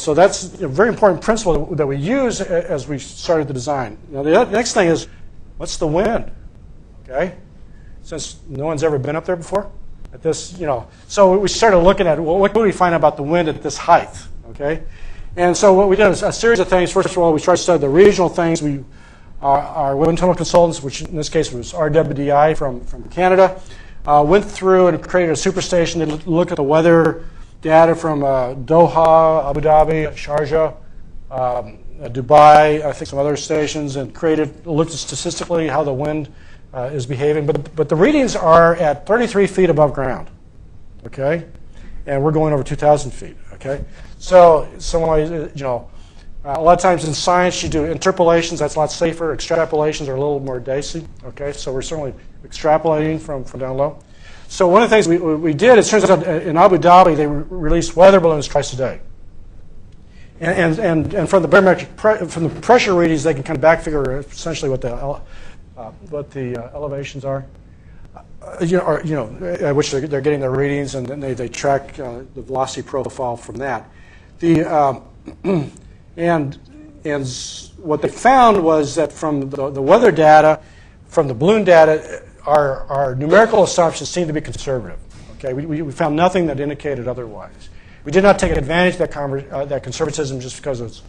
So that's a very important principle that we use as we started the design. Now the next thing is, what's the wind? Okay, since no one's ever been up there before, at this, so we started looking at, well, what can we find about the wind at this height? Okay, and so what we did is a series of things. First of all, we tried to study the regional things. Our wind tunnel consultants, which in this case was RWDI from Canada, went through and created a superstation that looked at the weather data from Doha, Abu Dhabi, Sharjah, Dubai, I think some other stations, and looked at statistically how the wind is behaving. But the readings are at 33 feet above ground, okay? And we're going over 2,000 feet, okay? So, a lot of times in science you do interpolations, that's a lot safer. Extrapolations are a little more dicey, okay? So we're certainly extrapolating from down low. So one of the things we did, it turns out in Abu Dhabi they release weather balloons twice a day. And from the barometric from the pressure readings, they can kind of back figure essentially what the elevations are, at which they're getting their readings, and then they track the velocity profile from that. And what they found was that from the weather data, from the balloon data, our numerical assumptions seem to be conservative. Okay, we found nothing that indicated otherwise. We did not take advantage of that conservatism just because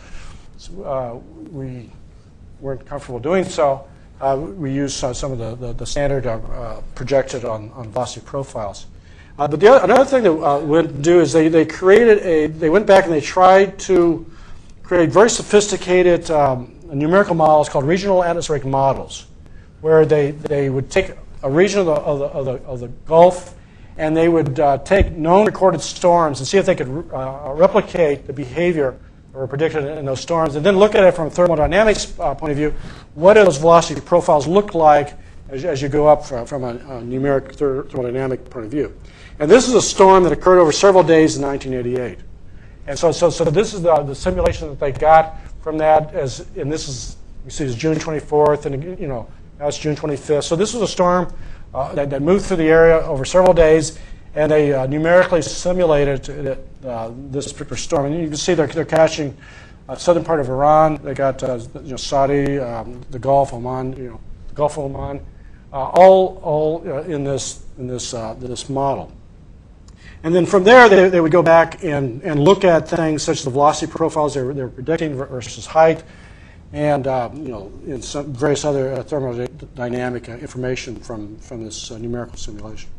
we weren't comfortable doing so. We used some of the standard projected on velocity profiles. But another thing that we do is they went back and they tried to create very sophisticated numerical models called regional atmospheric models, where they would take a region of the Gulf and they would take known recorded storms and see if they could replicate the behavior or predicted in those storms, and then look at it from a thermodynamics point of view. What do those velocity profiles look like as you go up from a numeric thermodynamic point of view? And this is a storm that occurred over several days in 1988. And so this is the simulation that they got from that. And this is, you see, it's June 24th, and now it's June 25th. So this was a storm that moved through the area over several days, and they numerically simulated this particular storm. And you can see they're catching southern part of Iran. They got Saudi, the Gulf, Oman, the Gulf of Oman, all in this model. And then from there, they would go back and look at things such as the velocity profiles they were predicting versus height, and in some various other thermodynamic information from this numerical simulation.